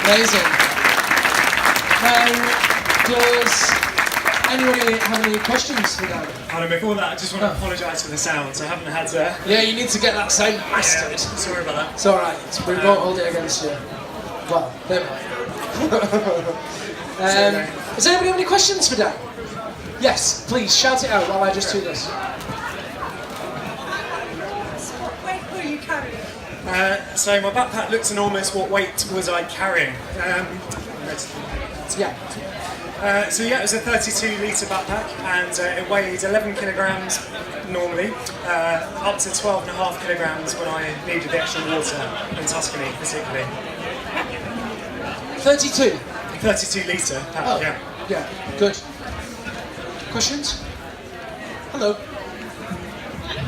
Amazing. Does anybody have any questions for Dan? And before that, I just want to apologise for the sound. I haven't had to... Yeah, you need to get that sound mastered. Yeah, sorry about that. It's alright, we won't hold it against you. Well, never mind. Does anybody have any questions for Dan? Yes, please, shout it out while I just do this. What weight were you carrying? So my backpack looked enormous. What weight was I carrying? Yeah. So yeah, it was a 32-litre backpack, and it weighed 11 kilograms normally, up to 12.5 kilograms when I needed the extra water in Tuscany, particularly. 32? 32-litre pack, Oh, yeah. Yeah, good. Questions? Hello.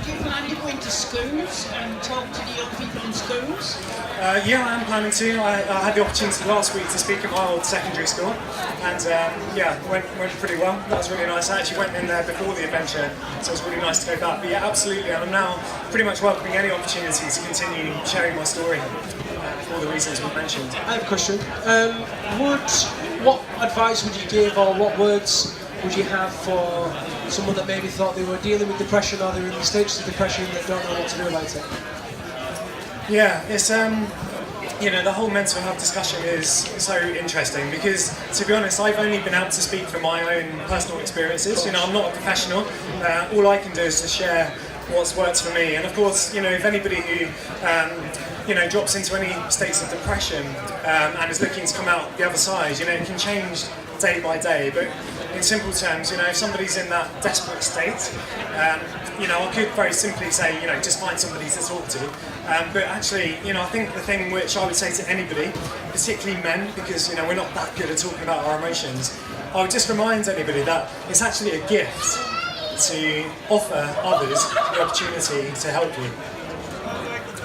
Do you plan on going to schools and talk to the young people in schools? Yeah, I am planning to. I had the opportunity last week to speak at my old secondary school, and yeah, went pretty well. That was really nice. I actually went in there before the adventure, so it was really nice to go back. But yeah, absolutely, and I'm now pretty much welcoming any opportunity to continue sharing my story for all the reasons we've mentioned. I have a question. What advice would you give, or what words would you have for someone that maybe thought they were dealing with depression, or they were in the stages of depression that don't know what to do about it? Yeah, it's you know, the whole mental health discussion is so interesting because, to be honest, I've only been able to speak from my own personal experiences. You know, I'm not a professional. All I can do is to share what's worked for me. And of course, you know, if anybody who you know, drops into any states of depression and is looking to come out the other side, you know, it can change day by day. But in simple terms, you know, if somebody's in that desperate state, you know, I could very simply say, you know, just find somebody to talk to. But actually, you know, I think the thing which I would say to anybody, particularly men, because, you know, we're not that good at talking about our emotions, I would just remind anybody that it's actually a gift to offer others the opportunity to help you.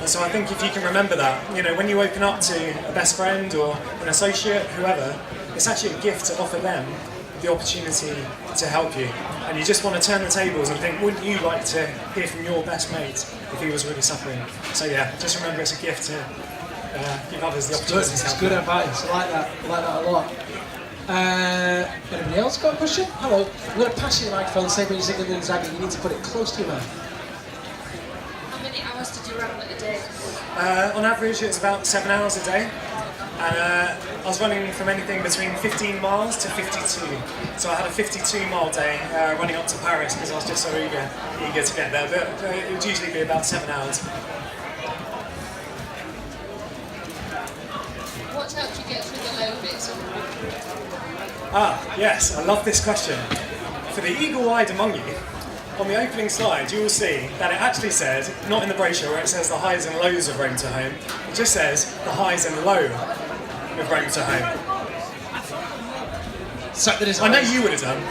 And so I think if you can remember that, you know, when you open up to a best friend or an associate, whoever, it's actually a gift to offer them the opportunity to help you. And you just want to turn the tables and think, wouldn't you like to hear from your best mate if he was really suffering? So yeah, just remember it's a gift to give others the opportunity to help. It's good advice. I like that a lot. Anybody else got a question? Hello. I'm going to pass you the microphone, same way you're zigging and zagging. You need to put it close to your mouth. How many hours did you run a day? On average, it's about 7 hours a day. And I was running from anything between 15 miles to 52. So I had a 52-mile day running up to Paris because I was just so eager to get there. But it would usually be about 7 hours. What helped you get through the low bits? Ah, yes, I love this question. For the eagle-eyed among you, on the opening slide you will see that it actually says, not in the brochure where it says the highs and lows of Rome to Home, it just says the highs and low of Rome to Home. So, I know you would have done.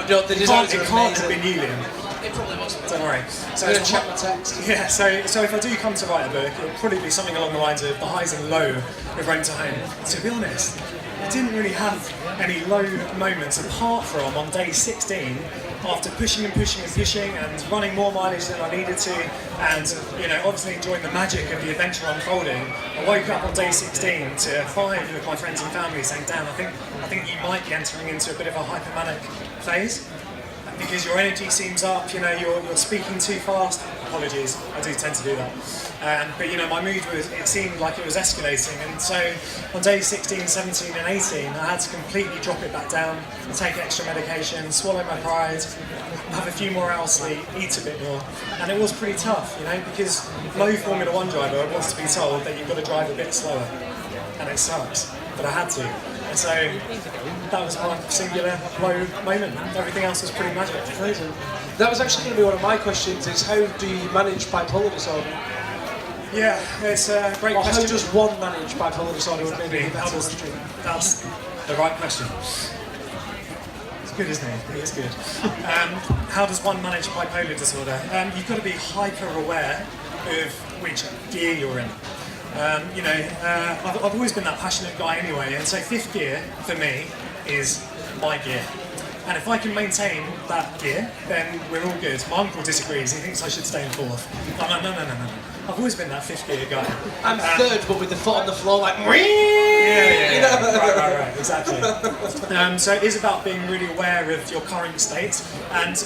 No, the designs It are can't have amazing. been you, Liam. It probably was. Don't worry. So I'm going to check my text. yeah, so if I do come to write a book, it'll probably be something along the lines of the highs and low of Rome to Home. To be honest, I didn't really have any low moments apart from on day 16, after pushing and running more mileage than I needed to, and you know, obviously enjoying the magic of the adventure unfolding. I woke up on day 16 to 5 of my friends and family saying, Dan, I think you might be entering into a bit of a hypomanic phase. Because your energy seems up, you know, you're speaking too fast. Apologies, I do tend to do that. But you know, my mood it seemed like it was escalating, and so on days 16, 17 and 18, I had to completely drop it back down and take extra medication, swallow my pride, have a few more hours sleep, eat a bit more. And it was pretty tough, you know, because no Formula 1 driver wants to be told that you've got to drive a bit slower. And it sucks, but I had to. And so that was my singular low moment. Everything else was pretty magic. Amazing. That was actually going to be one of my questions, is how do you manage bipolar disorder? Yeah, it's a great Or question. how does one manage bipolar disorder? Would maybe Exactly. That's the right question. It's good, isn't it? It is good. How does one manage bipolar disorder? You've got to be hyper aware of which gear you're in. You know, I've always been that passionate guy anyway, and so 5th gear for me is my gear. And if I can maintain that gear, then we're all good. My uncle disagrees, he thinks I should stay in 4th. No. I've always been that 5th gear guy. I'm 3rd, but with the foot on the floor, like, Yeah. you know, exactly. So it is about being really aware of your current state and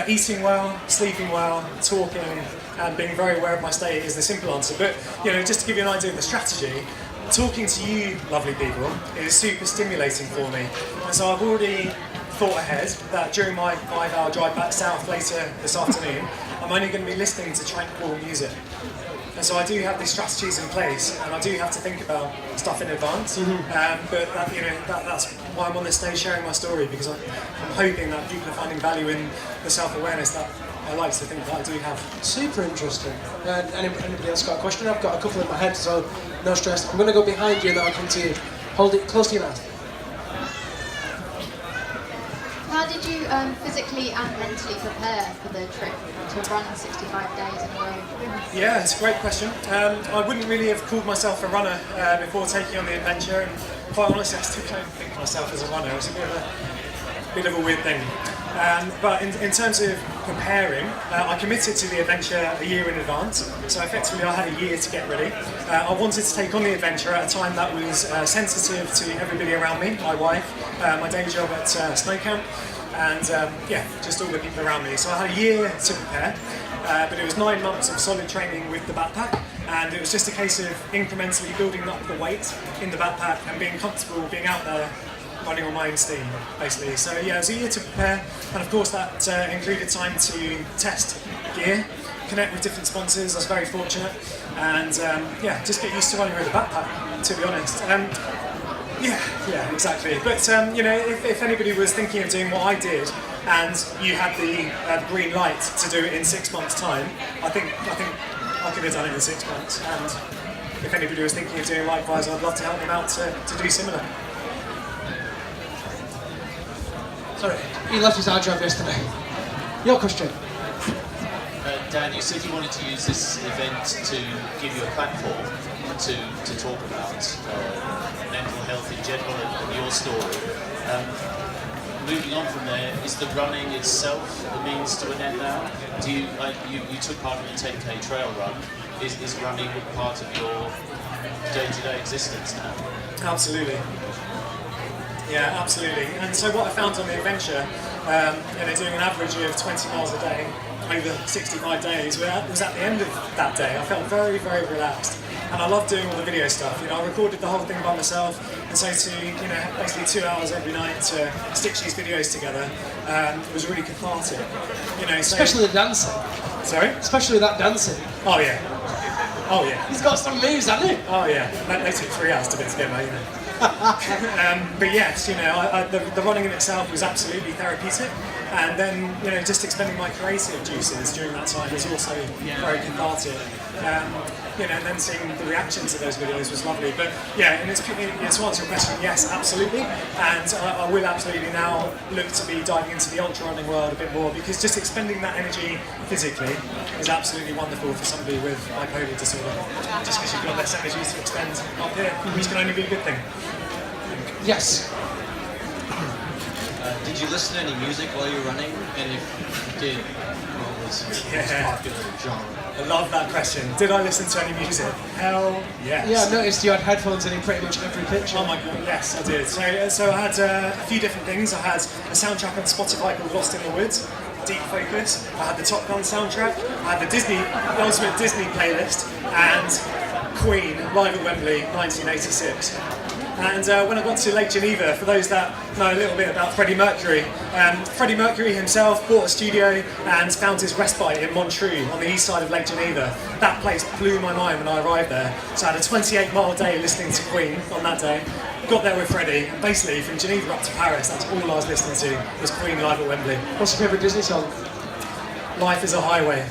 eating well, sleeping well, talking, and being very aware of my state is the simple answer. But just to give you an idea of the strategy, talking to you, lovely people, is super stimulating for me. And so I've already thought ahead that during my 5-hour drive back south later this afternoon, I'm only going to be listening to tranquil music. And so I do have these strategies in place, and I do have to think about stuff in advance. But that's why I'm on this stage sharing my story, because I'm hoping that people are finding value in the self-awareness that I like to think that I do have. Super interesting. Anybody else got a question? I've got a couple in my head, so no stress. I'm going to go behind you and then I'll come to you. Hold it close to your mouth. How did you physically and mentally prepare for the trip to run 65 days in a row? Yeah, it's a great question. I wouldn't really have called myself a runner before taking on the adventure, and quite honestly, I still don't think of myself as a runner. It's a bit of a weird thing. But in terms of preparing, I committed to the adventure a year in advance, so effectively I had a year to get ready. I wanted to take on the adventure at a time that was sensitive to everybody around me, my wife, my day job at snow camp, and just all the people around me. So I had a year to prepare, but it was 9 months of solid training with the backpack, and it was just a case of incrementally building up the weight in the backpack and being comfortable being out there running on my own steam, basically. So yeah, it was a year to prepare, and of course that included time to test gear, connect with different sponsors. I was very fortunate, and just get used to running with a backpack, to be honest. Yeah, exactly. But if anybody was thinking of doing what I did, and you had the green light to do it in 6 months' time, I think I could have done it in 6 months. And if anybody was thinking of doing likewise, I'd love to help them out to do similar. Sorry, he left his hard drive yesterday. Your question. Dan, you said you wanted to use this event to give you a platform to talk about mental health in general and your story. Moving on from there, is the running itself the means to an end now? Do you took part in a 10k trail run? Is running part of your day-to-day existence now? Absolutely. Yeah, absolutely. And so what I found on the adventure, doing an average of 20 miles a day over 65 days, was at the end of that day, I felt very, very relaxed. And I love doing all the video stuff. I recorded the whole thing by myself, and so to basically 2 hours every night to stitch these videos together was really cathartic. Especially the dancing. Sorry? Especially that dancing. Oh yeah. Oh yeah. He's got some moves, hasn't he? Oh yeah. They took 3 hours to put together, but yes, the running in itself was absolutely therapeutic, and then just expending my creative juices during that time was also very cathartic. And then seeing the reaction to those videos was lovely. But yeah, and to answer your question, yes, absolutely, and I will absolutely now look to be diving into the ultra running world a bit more, because just expending that energy physically is absolutely wonderful for somebody with bipolar disorder. Just because you've got less energy to expend up here, which can only be a good thing. Yes. Did you listen to any music while you were running? And if you did, what was your most popular genre? I love that question. Did I listen to any music? Hell yes. Yeah, I noticed you had headphones in pretty much every picture. Oh my god, yes, I did. So I had a few different things. I had a soundtrack on Spotify called Lost in the Woods, Deep Focus. I had the Top Gun soundtrack. I had the Ultimate Disney playlist, and Queen, Live at Wembley, 1986. And when I got to Lake Geneva, for those that know a little bit about Freddie Mercury himself bought a studio and found his respite in Montreux on the east side of Lake Geneva. That place blew my mind when I arrived there. So I had a 28-mile day listening to Queen on that day. Got there with Freddie, and basically from Geneva up to Paris, that's all I was listening to was Queen Live at Wembley. What's your favourite Disney song? Life is a Highway,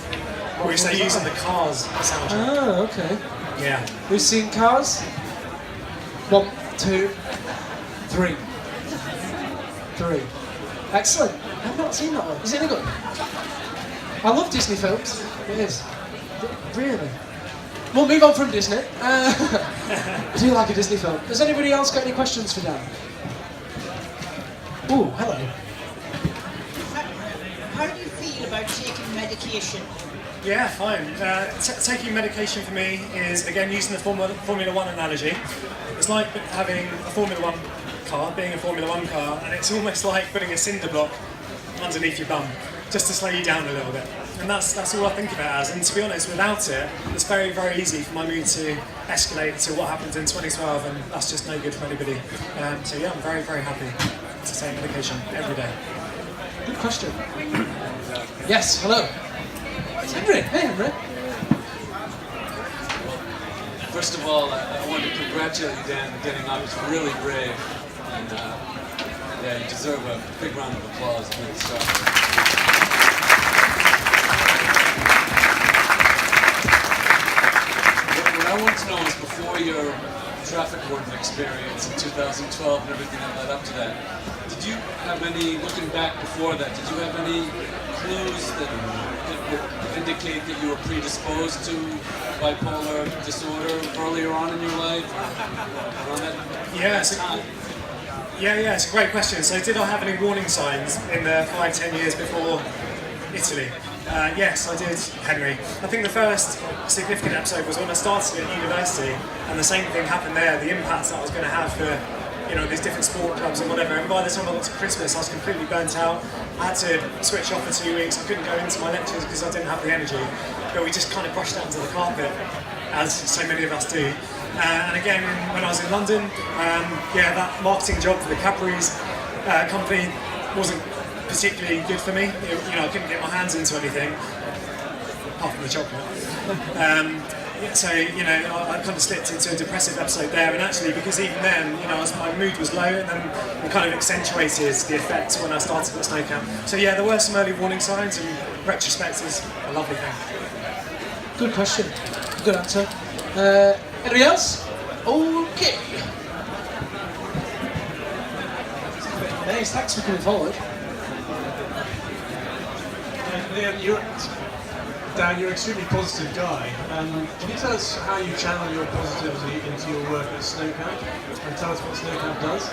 which they use in the Cars soundtrack. Oh, okay. Yeah. We've seen Cars. 1, 2, 3. Excellent. I've not seen that one. Is it any good? I love Disney films. It is. Really. We'll move on from Disney. I do like a Disney film. Has anybody else got any questions for Dan? Ooh, hello. How do you feel about taking medication? Yeah, fine. Taking medication for me is, again, using the Formula One analogy. It's like having a Formula One car, being a Formula One car, and it's almost like putting a cinder block underneath your bum, just to slow you down a little bit. And that's all I think of it as. And to be honest, without it, it's very, very easy for my mood to escalate to what happened in 2012, and that's just no good for anybody. So yeah, I'm very, very happy to take medication every day. Good question. Yes, hello. It's Henry. Hey, Henry. First of all, I want to congratulate you, Dan, for getting up. It's really brave, and yeah, you deserve a big round of applause. Good stuff. What I want to know is, before your traffic warden experience in 2012 and everything that led up to that, did you have any, looking back before that, did you have any clues that would indicate that you were predisposed to bipolar disorder earlier on in your life? Around that time? Yeah, it's a great question. So did I have any warning signs in the 5-10 years before Italy? Yes, I did, Henry. I think the first significant episode was when I started at university, and the same thing happened there, the impacts that I was going to have for, you know, these different sport clubs and whatever. And by the time I got to Christmas, I was completely burnt out. I had to switch off for 2 weeks. I couldn't go into my lectures because I didn't have the energy. But we just kind of brushed that under the carpet, as so many of us do. And again, when I was in London, that marketing job for the Cadbury's company wasn't particularly good for me. You know, I couldn't get my hands into anything apart from the chocolate. So, you know, I kind of slipped into a depressive episode there, and actually, because even then, you know, my mood was low, and then it kind of accentuated the effects when I started at snow camp. So yeah, there were some early warning signs, and retrospect is a lovely thing. Good question. Good answer. Anybody else? Okay. Nice, thanks for coming forward. Dan, you're an extremely positive guy. Can you tell us how you channel your positivity into your work at Snow Camp, and tell us what Snow Camp does?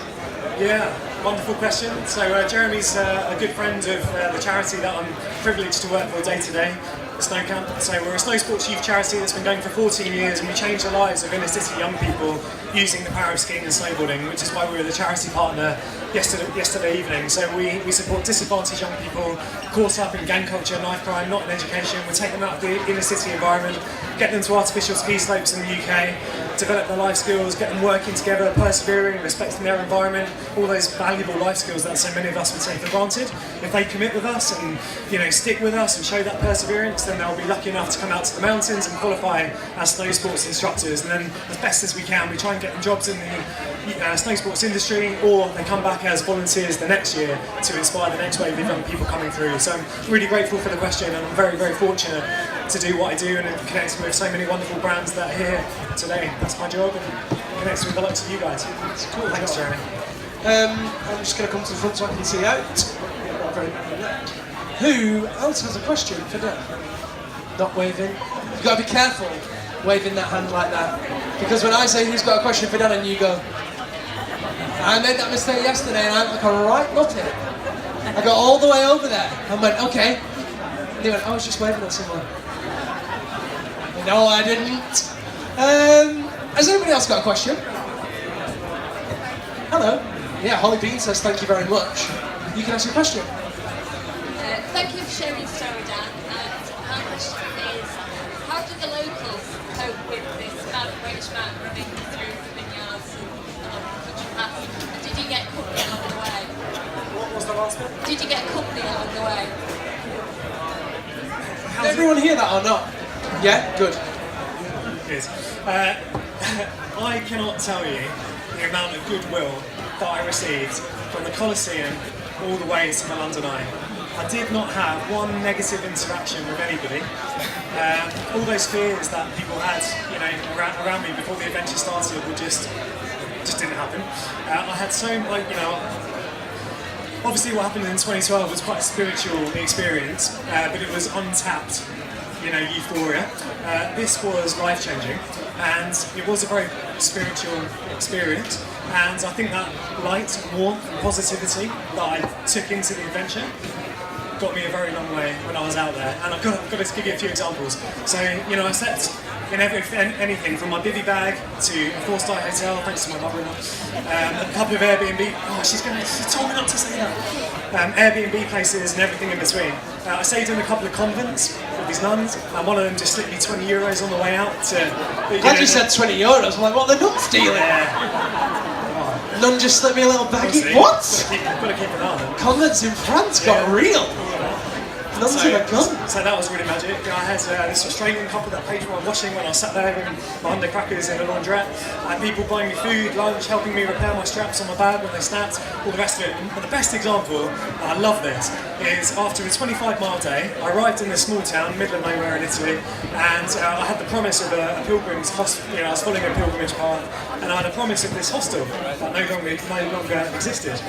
Yeah, wonderful question. So Jeremy's a good friend of the charity that I'm privileged to work for day to day, Snow Camp. So we're a snow sports youth charity that's been going for 14 years, and we change the lives of inner city young people using the power of skiing and snowboarding, which is why we were the charity partner yesterday evening. So we support disadvantaged young people caught up in gang culture, knife crime, not in education. We take them out of the inner city environment, get them to artificial ski slopes in the UK, develop their life skills, get them working together, persevering, respecting their environment, all those valuable life skills that so many of us would take for granted. If they commit with us and, you know, stick with us and show that perseverance, then they'll be lucky enough to come out to the mountains and qualify as snow sports instructors. And then, as best as we can, we try and get them jobs in the snow sports industry, or they come back as volunteers the next year to inspire the next wave of young people coming through. So I'm really grateful for the question, and I'm very, very fortunate to do what I do and connecting with so many wonderful brands that are here today. That's my job, and connecting with the likes of you guys. That's cool. Thanks, Jeremy. I'm just going to come to the front so I can see out. Who else has a question for Dan? Not waving. You've got to be careful waving that hand like that, because when I say who's got a question for Dan and you go, I made that mistake yesterday and I'm like a right nutty. I got all the way over there and went, okay. And he went, I was just waving at someone. No, I didn't. Has anybody else got a question? Hello. Yeah, Holly Bean says thank you very much. You can ask your question. Thank you for sharing your story, Dan. And my question is, how did the locals cope with this great amount of running through the vineyards and country paths? And did you get company along the way? What was the last bit? Did you get company along the way? Did everyone hear that or not? Yeah? Good. Good. I cannot tell you the amount of goodwill that I received from the Colosseum all the way to the London Eye. I did not have one negative interaction with anybody. All those fears that people had, you know, around me before the adventure started were just didn't happen. I had so, like, you know, obviously what happened in 2012 was quite a spiritual experience, but it was untapped, you know, euphoria. This was life-changing, and it was a very spiritual experience. And I think that light, warmth, and positivity that I took into the adventure got me a very long way when I was out there, and I've got to give you a few examples. So, you know, I slept in anything from my bivvy bag to a 4-star hotel, thanks to my mother-in-law, a couple of Airbnb, she told me not to say that, Airbnb places and everything in between. I stayed in a couple of convents with these nuns, and one of them just slipped me 20 euros on the way out. Glad you said 20 euros, I'm like, what, the nuns stealing? Nun just slipped me a little baggie. What? Gotta keep an eye on them. Convents in France got real. Nuns in a gun. So that was really magic. I had this Australian couple that paid for my washing when I sat there with my undercrackers in a laundrette. I had people buying me food, lunch, helping me repair my straps on my bag when they snapped, all the rest of it. But the best example, and I love this, is after a 25-mile day, I arrived in this small town, middle of nowhere in Italy, and I had the promise of a pilgrim's hostel. You know, I was following a pilgrimage path, and I had a promise of this hostel that no longer existed.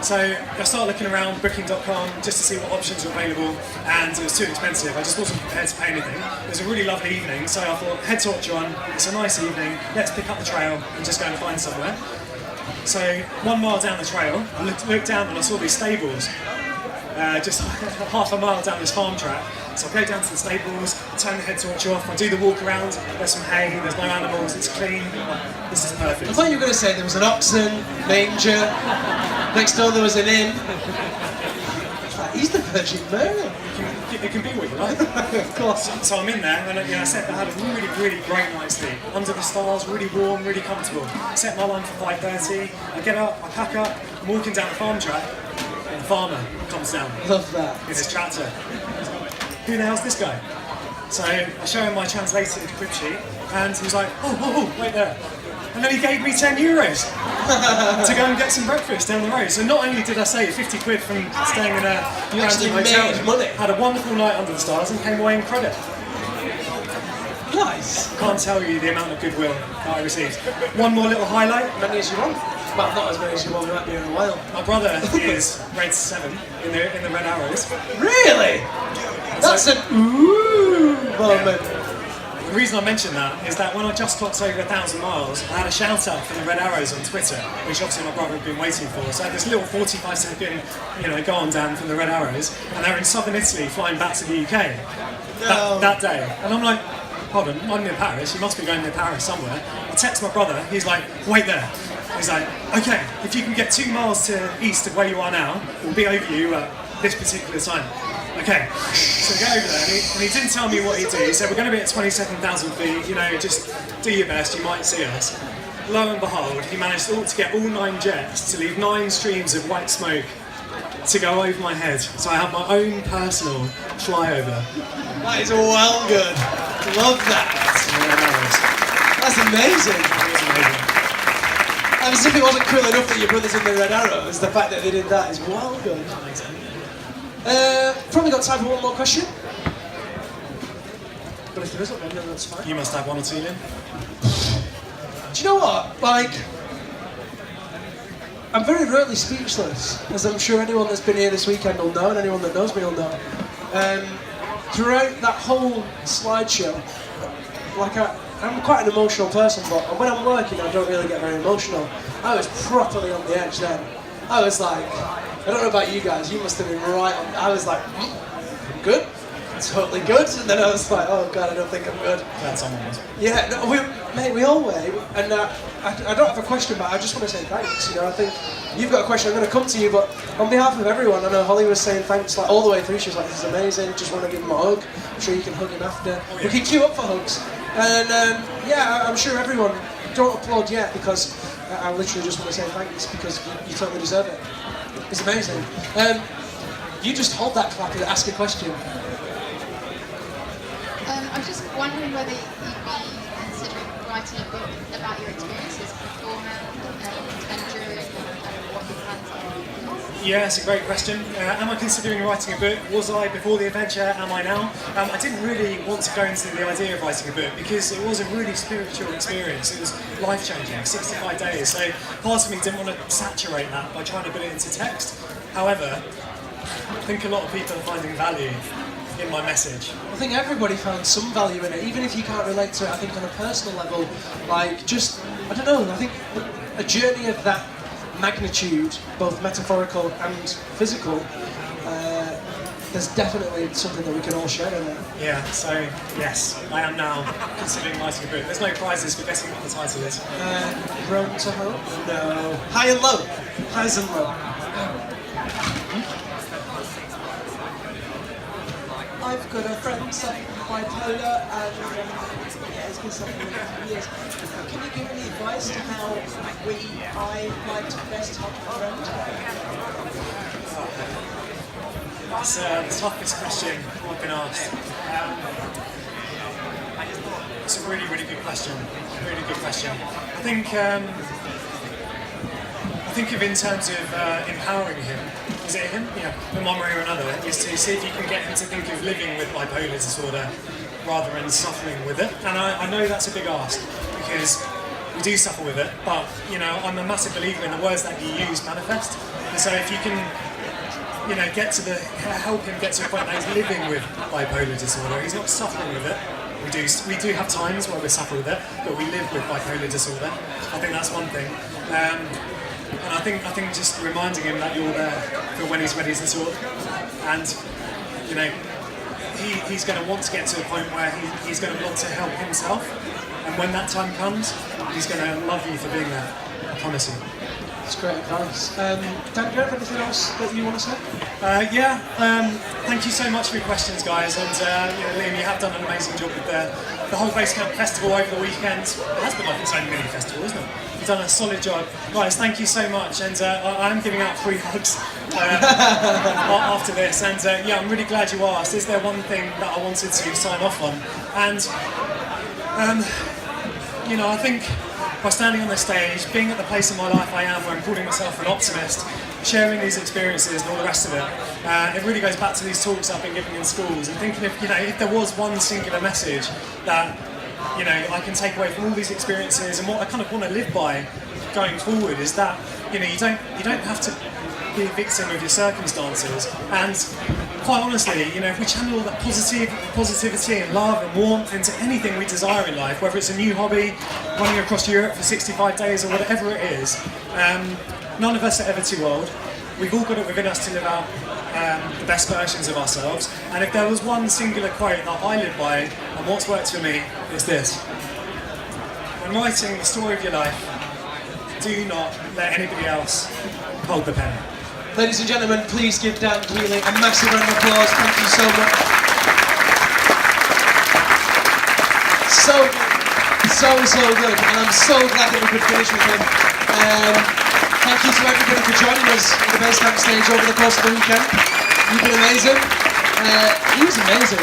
So I started looking around booking.com just to see what options were available, and it was too expensive. I just wasn't prepared to pay anything. It was a really lovely evening, so I thought, head to Otteron, it's a nice evening, let's pick up the trail and just go and find somewhere. So 1 mile down the trail, I looked down and I saw these stables, just half a mile down this farm track. So I go down to the stables, turn the head torch off, I do the walk around, there's some hay, there's no animals, it's clean, this is perfect. I thought you were going to say there was an oxen, manger, next door there was an inn. He's the Virgin Mary. It can be what you like. Of course. So I'm in there, and I said I had a really, really great night's sleep. Under the stars, really warm, really comfortable. Set my alarm for 5:30, I get up, I pack up, I'm walking down the farm track, and the farmer comes down. Love that. With his tractor. Who the hell's this guy? So I show him my translated crib sheet, and he was like, oh, wait there. And then he gave me 10 euros to go and get some breakfast down the road. So not only did I save 50 quid from staying in a random hotel, money. had a wonderful night under the stars and came away in credit. Nice. Can't tell you the amount of goodwill that I received. One more little highlight. Many as you want. Well, not as many as you want, we might be in a while. My brother is grade 7 in the Red Arrows. Really? That's an ooh moment. The reason I mention that is that when I just clocked over 1,000 miles, I had a shout out from the Red Arrows on Twitter, which obviously my brother had been waiting for. So I had this little 45-second, go on Dan from the Red Arrows, and they're in southern Italy flying back to the UK that day. And I'm like, hold on, I'm near Paris, you must be going near Paris somewhere. I text my brother, he's like, wait there. He's like, okay, if you can get 2 miles to east of where you are now, we'll be over you at this particular time. Okay, so we go over there, and he didn't tell me what he'd do. He said, we're going to be at 27,000 feet, just do your best, you might see us. Lo and behold, he managed to get all 9 jets to leave 9 streams of white smoke to go over my head. So I have my own personal flyover. That is well good. Love that. That's amazing. As if it wasn't cool enough that your brother's in the Red Arrows, the fact that they did that is well good. Probably got time for one more question. But if there isn't, then that's fine. You must have one or two then. Do you know what? I'm very rarely speechless, as I'm sure anyone that's been here this weekend will know, and anyone that knows me will know. Throughout that whole slideshow, I'm quite an emotional person, but when I'm working, I don't really get very emotional. I was properly on the edge then. I was like, I don't know about you guys, you must have been right on. I was like, I'm good, totally good. And then I was like, oh God, I don't think I'm good. That's someone else. Yeah, no, we all wait. And I don't have a question, but I just want to say thanks. I think you've got a question, I'm going to come to you, but on behalf of everyone, I know Holly was saying thanks all the way through. She was like, this is amazing, just want to give him a hug. I'm sure you can hug him after. Oh, yeah. We can queue up for hugs. And I'm sure everyone, don't applaud yet, because I literally just want to say thanks, because you totally deserve it. It's amazing. You just hold that clap and ask a question. I was just wondering whether you'd be considering writing a book about your experiences beforehand and during, and what your plans are. Yeah, it's a great question. Am I considering writing a book? Was I before the adventure? Am I now? I didn't really want to go into the idea of writing a book because it was a really spiritual experience. It was life-changing, 65 days. So part of me didn't want to saturate that by trying to put it into text. However, I think a lot of people are finding value in my message. I think everybody found some value in it, even if you can't relate to it. I think on a personal level, I don't know, I think a journey of that magnitude, both metaphorical and physical, there's definitely something that we can all share in there. Yeah, so yes, I am now considering writing a book. There's no prizes for guessing what the title is. Road to Hope? No. High and Low. Highs and Low. I've got a friend suffering from bipolar and it's been suffering for years. Can you give any advice to how I might best help a friend? That's the toughest question I've been asked. It's a really, really good question. Really good question. I think of in terms of empowering him. Is it him? Yeah. In one way or another, is to see if you can get him to think of living with bipolar disorder rather than suffering with it. And I know that's a big ask because we do suffer with it. But I'm a massive believer in the words that you use manifest. And so if you can help him get to a point that he's living with bipolar disorder. He's not suffering with it. We do have times where we suffer with it, but we live with bipolar disorder. I think that's one thing. And I think just reminding him that you're there for when he's ready to talk. And he's going to want to get to a point where he's going to want to help himself. And when that time comes, he's going to love you for being there. I promise you. That's great advice. Dan, do you have anything else that you want to say? Thank you so much for your questions, guys. And Liam, you have done an amazing job with the whole Basecamp festival over the weekend. It has been like its own mini festival, isn't it? You've done a solid job. Guys, thank you so much. And I am giving out free hugs after this. And I'm really glad you asked. Is there one thing that I wanted to sign off on? And, I think by standing on the stage, being at the place in my life I am where I'm calling myself an optimist, sharing these experiences and all the rest of it, it really goes back to these talks I've been giving in schools and thinking if there was one singular message that I can take away from all these experiences and what I kind of want to live by going forward is that you don't have to be a victim of your circumstances. And quite honestly, if we channel all that positivity and love and warmth into anything we desire in life, whether it's a new hobby, running across Europe for 65 days or whatever it is, none of us are ever too old. We've all got it within us to live out the best versions of ourselves. And if there was one singular quote that I live by and what's worked for me, it's this. When writing the story of your life, do not let anybody else hold the pen. Ladies and gentlemen, please give Dan Keeley a massive round of applause. Thank you so much. So good, and I'm so glad that we could finish with him. Thank you to everybody for joining us at the Basecamp stage over the course of the weekend. You've been amazing. He was amazing.